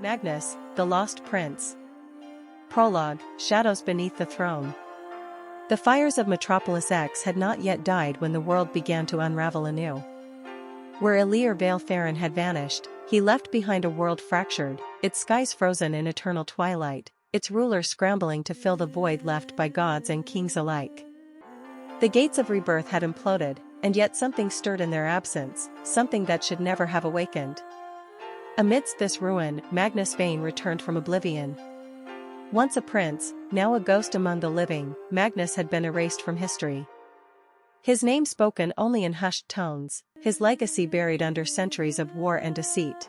Magnus, the Lost Prince. Prologue, Shadows Beneath the Throne. The fires of Metropolis X had not yet died when the world began to unravel anew. Where Ilior Vael'Tharyn had vanished, he left behind a world fractured, its skies frozen in eternal twilight, its rulers scrambling to fill the void left by gods and kings alike. The gates of rebirth had imploded, and yet something stirred in their absence, something that should never have awakened. Amidst this ruin, Magnus Veyne returned from oblivion. Once a prince, now a ghost among the living, Magnus had been erased from history. His name spoken only in hushed tones, his legacy buried under centuries of war and deceit.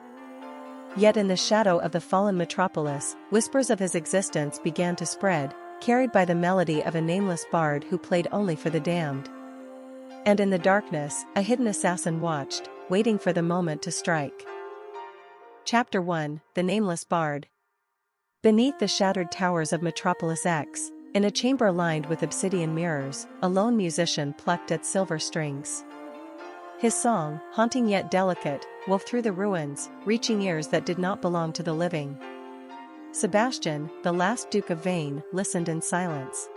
Yet in the shadow of the fallen metropolis, whispers of his existence began to spread, carried by the melody of a nameless bard who played only for the damned. And in the darkness, a hidden assassin watched, waiting for the moment to strike. Chapter 1, The Nameless Bard. Beneath the shattered towers of Metropolis X, in a chamber lined with obsidian mirrors, a lone musician plucked at silver strings. His song, haunting yet delicate, wove through the ruins, reaching ears that did not belong to the living. Sebastian, the last Duke of Veyne, listened in silence.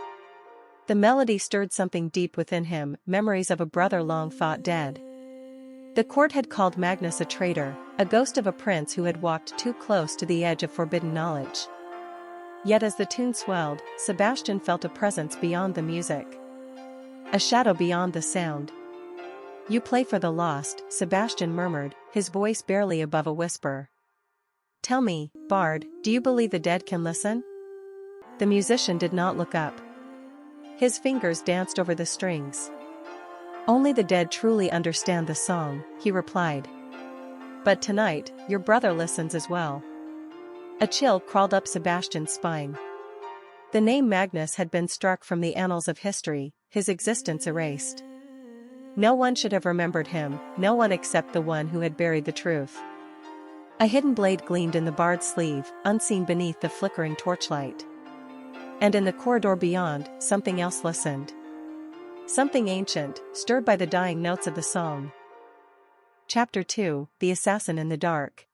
The melody stirred something deep within him, memories of a brother long thought dead. The court had called Magnus a traitor, a ghost of a prince who had walked too close to the edge of forbidden knowledge. Yet as the tune swelled, Sebastian felt a presence beyond the music. A shadow beyond the sound. "You play for the lost," Sebastian murmured, his voice barely above a whisper. "Tell me, bard, do you believe the dead can listen?" The musician did not look up. His fingers danced over the strings. "Only the dead truly understand the song," he replied. "But tonight, your brother listens as well." A chill crawled up Sebastian's spine. The name Magnus had been struck from the annals of history, his existence erased. No one should have remembered him, no one except the one who had buried the truth. A hidden blade gleamed in the bard's sleeve, unseen beneath the flickering torchlight. And in the corridor beyond, something else listened. Something ancient, stirred by the dying notes of the song. Chapter 2, The Assassin in the Dark.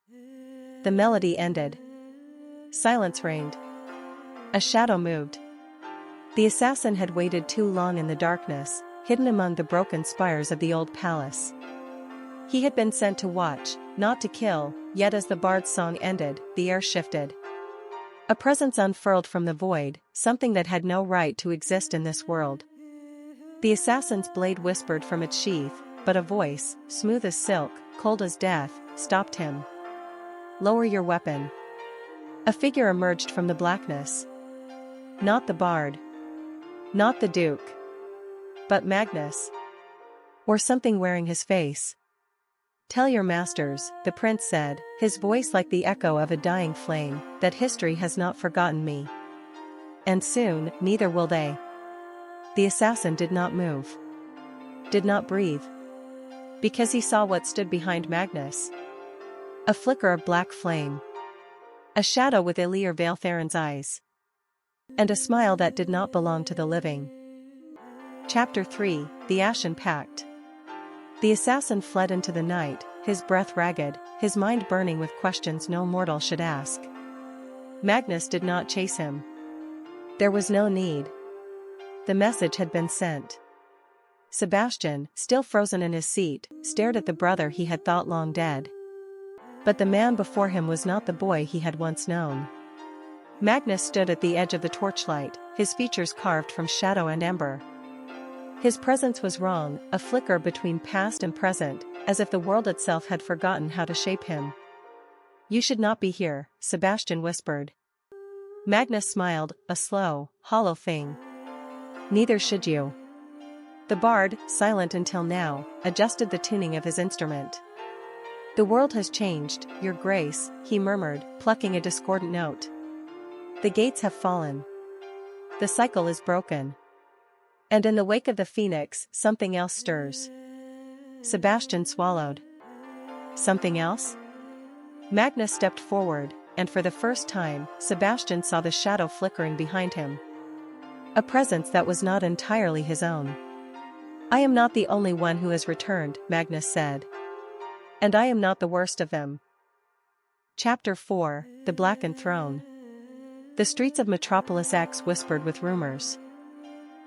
The melody ended. Silence reigned. A shadow moved. The assassin had waited too long in the darkness, hidden among the broken spires of the old palace. He had been sent to watch, not to kill, yet as the bard's song ended, the air shifted. A presence unfurled from the void, something that had no right to exist in this world. The assassin's blade whispered from its sheath, but a voice, smooth as silk, cold as death, stopped him. "Lower your weapon." A figure emerged from the blackness. Not the bard. Not the duke. But Magnus. Or something wearing his face. "Tell your masters," the prince said, his voice like the echo of a dying flame, "that history has not forgotten me. And soon, neither will they." The assassin did not move. Did not breathe. Because he saw what stood behind Magnus. A flicker of black flame. A shadow with Ilior Vael'Tharyn's eyes. And a smile that did not belong to the living. Chapter 3, The Ashen Pact. The assassin fled into the night, his breath ragged, his mind burning with questions no mortal should ask. Magnus did not chase him. There was no need. The message had been sent. Sebastian, still frozen in his seat, stared at the brother he had thought long dead. But the man before him was not the boy he had once known. Magnus stood at the edge of the torchlight, his features carved from shadow and ember. His presence was wrong, a flicker between past and present, as if the world itself had forgotten how to shape him. "You should not be here," Sebastian whispered. Magnus smiled, a slow, hollow thing. "Neither should you." The bard, silent until now, adjusted the tuning of his instrument. "The world has changed, your grace," he murmured, plucking a discordant note. "The gates have fallen. The cycle is broken. And in the wake of the phoenix, something else stirs." Sebastian swallowed. Something else? Magnus stepped forward, and for the first time, Sebastian saw the shadow flickering behind him. A presence that was not entirely his own. "I am not the only one who has returned," Magnus said. "And I am not the worst of them." Chapter 4, The Blackened Throne. The streets of Metropolis X whispered with rumors.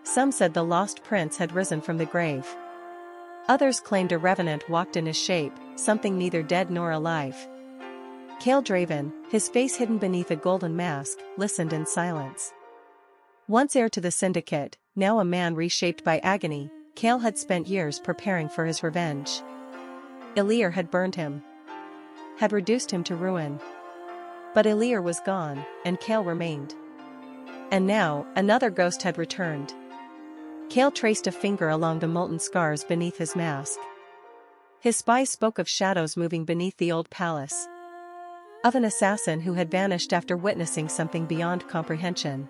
Some said the lost prince had risen from the grave. Others claimed a revenant walked in his shape, something neither dead nor alive. Cale Draven, his face hidden beneath a golden mask, listened in silence. Once heir to the Syndicate, now a man reshaped by agony, Cale had spent years preparing for his revenge. Ilior had burned him. Had reduced him to ruin. But Ilior was gone, and Cale remained. And now, another ghost had returned. Cale traced a finger along the molten scars beneath his mask. His spies spoke of shadows moving beneath the old palace. Of an assassin who had vanished after witnessing something beyond comprehension.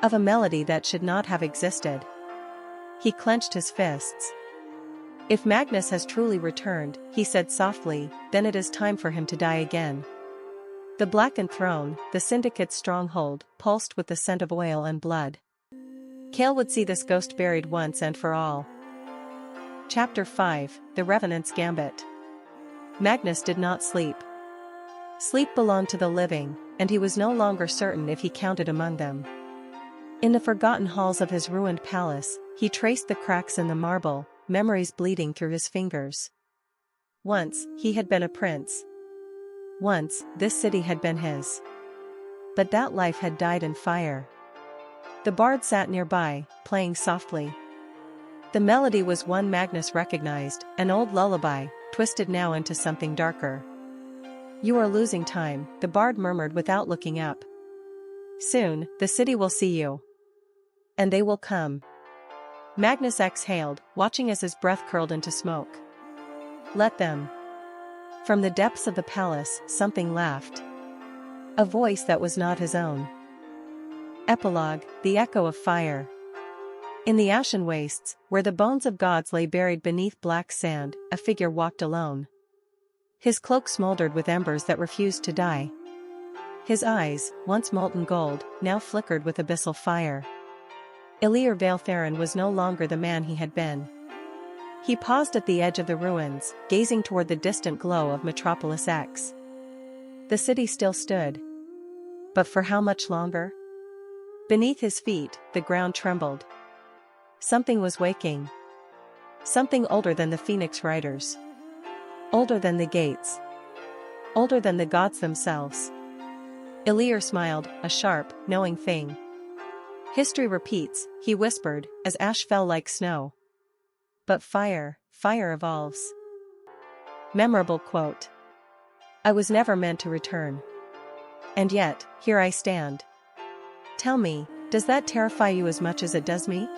Of a melody that should not have existed. He clenched his fists. If Magnus has truly returned, he said softly, then it is time for him to die again. The Blackened Throne, the Syndicate's stronghold, pulsed with the scent of oil and blood. Cale would see this ghost buried once and for all. Chapter 5, The Revenant's Gambit. Magnus did not sleep. Sleep belonged to the living, and he was no longer certain if he counted among them. In the forgotten halls of his ruined palace, he traced the cracks in the marble, memories bleeding through his fingers. Once, he had been a prince. Once, this city had been his. But that life had died in fire. The bard sat nearby, playing softly. The melody was one Magnus recognized, an old lullaby, twisted now into something darker. You are losing time, the bard murmured without looking up. Soon, the city will see you. And they will come. Magnus exhaled, watching as his breath curled into smoke. Let them. From the depths of the palace, something laughed. A voice that was not his own. Epilogue, the echo of fire. In the Ashen wastes, where the bones of gods lay buried beneath black sand, a figure walked alone. His cloak smoldered with embers that refused to die. His eyes, once molten gold, now flickered with abyssal fire. Ilior Vael'Tharyn was no longer the man he had been. He paused at the edge of the ruins, gazing toward the distant glow of Metropolis X. The city still stood. But for how much longer? Beneath his feet, the ground trembled. Something was waking. Something older than the Phoenix Riders. Older than the gates. Older than the gods themselves. Ilior smiled, a sharp, knowing thing. History repeats, he whispered, as ash fell like snow. But fire evolves. Memorable quote. I was never meant to return. And yet, here I stand. Tell me, does that terrify you as much as it does me?